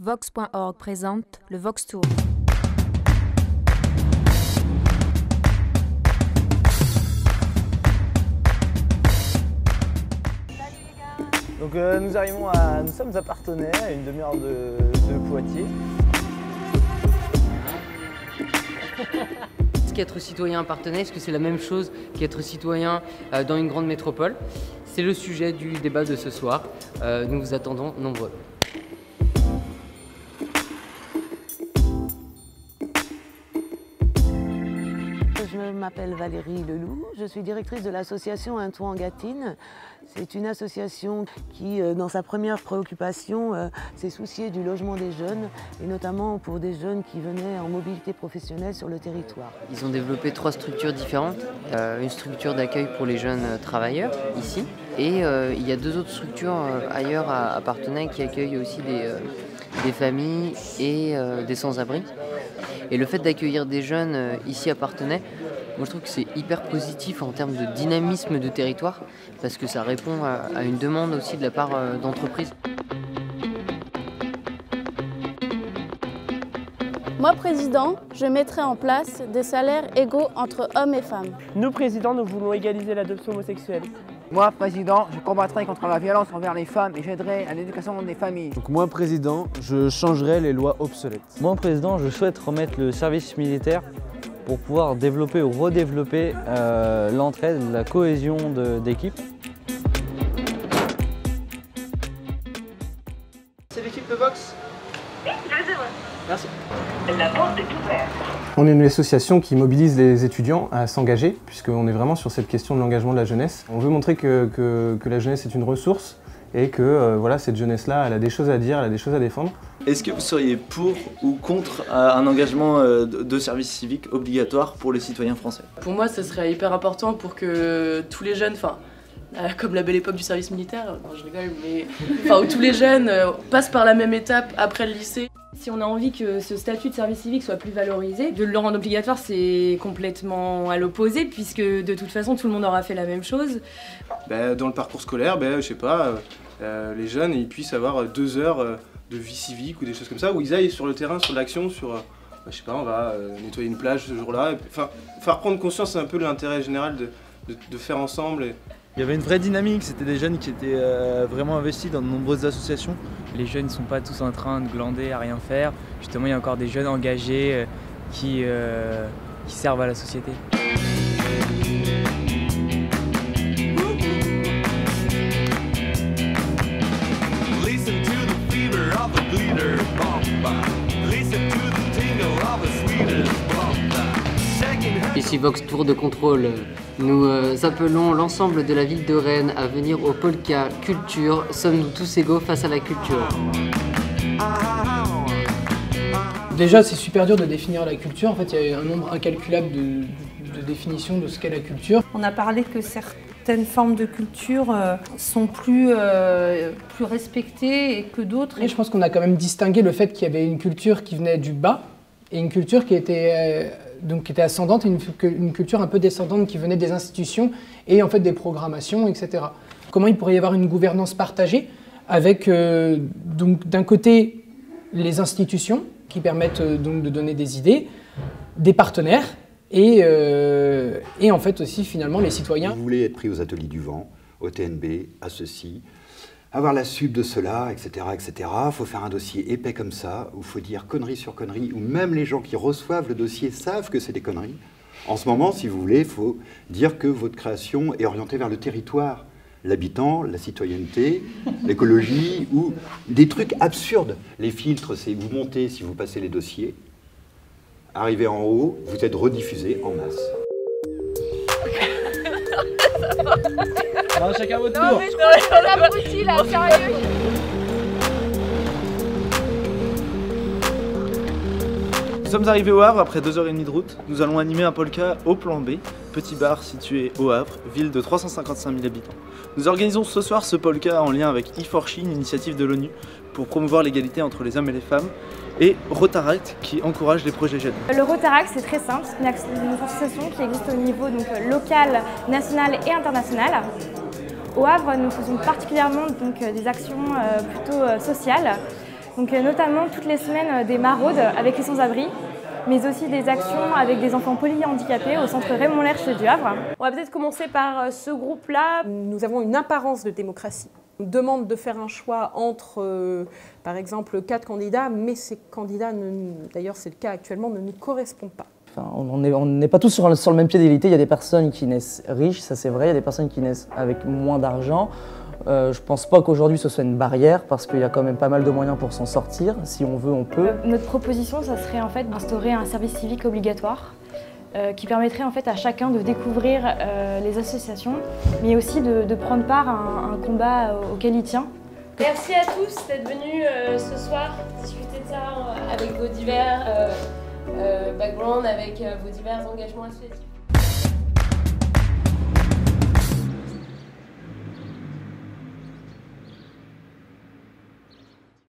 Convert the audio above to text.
Vox.org présente le Vox Tour. Donc nous sommes à Parthenay, à une demi-heure de Poitiers. Est-ce qu'être citoyen à Parthenay, est-ce que c'est la même chose qu'être citoyen dans une grande métropole? C'est le sujet du débat de ce soir. Nous vous attendons nombreux. Je m'appelle Valérie Leloup, je suis directrice de l'association Un Toit en Gâtine. C'est une association qui, dans sa première préoccupation, s'est souciée du logement des jeunes, et notamment pour des jeunes qui venaient en mobilité professionnelle sur le territoire. Ils ont développé 3 structures différentes. Une structure d'accueil pour les jeunes travailleurs, ici. Et il y a 2 autres structures ailleurs à Parthenay qui accueillent aussi des familles et des sans-abri. Et le fait d'accueillir des jeunes ici à Parthenay, moi je trouve que c'est hyper positif en termes de dynamisme de territoire, parce que ça répond à une demande aussi de la part d'entreprises. Moi, président, je mettrai en place des salaires égaux entre hommes et femmes. Nous, président, nous voulons égaliser l'adoption homosexuelle. Moi, président, je combattrai contre la violence envers les femmes et j'aiderai à l'éducation des familles. Donc moi, président, je changerai les lois obsolètes. Moi, président, je souhaite remettre le service militaire pour pouvoir développer ou redévelopper l'entraide, la cohésion d'équipe. C'est l'équipe de Vox? Oui, je le vois. Merci. La porte est ouverte. On est une association qui mobilise les étudiants à s'engager, puisqu'on est vraiment sur cette question de l'engagement de la jeunesse. On veut montrer que la jeunesse est une ressource et que voilà, cette jeunesse-là, elle a des choses à dire, elle a des choses à défendre. Est-ce que vous seriez pour ou contre un engagement de service civique obligatoire pour les citoyens français? Pour moi, ça serait hyper important pour que tous les jeunes, comme la belle époque du service militaire, non, je rigole, mais où tous les jeunes passent par la même étape après le lycée. Si on a envie que ce statut de service civique soit plus valorisé, de le rendre obligatoire, c'est complètement à l'opposé, puisque de toute façon tout le monde aura fait la même chose. Dans le parcours scolaire, je sais pas, les jeunes ils puissent avoir 2 heures de vie civique ou des choses comme ça, où ils aillent sur le terrain, sur l'action, sur je sais pas, on va nettoyer une plage ce jour-là. Enfin, faire prendre conscience un peu de l'intérêt général de faire ensemble. Il y avait une vraie dynamique, c'était des jeunes qui étaient vraiment investis dans de nombreuses associations. Les jeunes ne sont pas tous en train de glander à rien faire. Justement, il y a encore des jeunes engagés qui servent à la société. Ici Vox Tour de contrôle, nous appelons l'ensemble de la ville de Rennes à venir au Polka Culture. Sommes-nous tous égaux face à la culture? Déjà, c'est super dur de définir la culture. En fait, il y a un nombre incalculable de définitions de ce qu'est la culture. On a parlé que certaines formes de culture sont plus respectées que d'autres. Et je pense qu'on a quand même distingué le fait qu'il y avait une culture qui venait du bas et une culture qui était ascendante, et une culture un peu descendante qui venait des institutions et en fait des programmations, etc. Comment il pourrait y avoir une gouvernance partagée avec d'un côté les institutions qui permettent de donner des idées, des partenaires et en fait aussi finalement les citoyens. Vous voulez être pris aux ateliers du vent, au TNB, à ceci, avoir la sub de cela, etc., etc. Il faut faire un dossier épais comme ça, où il faut dire connerie sur connerie, où même les gens qui reçoivent le dossier savent que c'est des conneries. En ce moment, si vous voulez, il faut dire que votre création est orientée vers le territoire, l'habitant, la citoyenneté, l'écologie, ou des trucs absurdes. Les filtres, c'est vous montez si vous passez les dossiers, arrivez en haut, vous êtes rediffusé en masse. Non, chacun votre tour. Non, mais je crois que c'est abruti là, sérieux. Nous sommes arrivés au Havre après 2h30 de route. Nous allons animer un polka au plan B, petit bar situé au Havre, ville de 355 000 habitants. Nous organisons ce soir ce polka en lien avec E4She, une initiative de l'ONU pour promouvoir l'égalité entre les hommes et les femmes, et Rotaract qui encourage les projets jeunes. Le Rotaract, c'est très simple, c'est une association qui existe au niveau local, national et international. Au Havre, nous faisons particulièrement des actions plutôt sociales. Donc notamment toutes les semaines des maraudes avec les sans-abri, mais aussi des actions avec des enfants polyhandicapés au centre Raymond Lerche du Havre. On va peut-être commencer par ce groupe-là. Nous avons une apparence de démocratie. On demande de faire un choix entre, par exemple, 4 candidats, mais ces candidats, d'ailleurs c'est le cas actuellement, ne nous correspondent pas. Enfin, on n'est pas tous sur le même pied d'égalité. Il y a des personnes qui naissent riches, ça c'est vrai, il y a des personnes qui naissent avec moins d'argent. Je ne pense pas qu'aujourd'hui ce soit une barrière parce qu'il y a quand même pas mal de moyens pour s'en sortir. Si on veut, on peut. Notre proposition, ça serait en fait d'instaurer un service civique obligatoire qui permettrait en fait à chacun de découvrir les associations, mais aussi de prendre part à un combat auquel il tient. Merci à tous d'être venus ce soir discuter de ça avec vos divers backgrounds, avec vos divers engagements associatifs.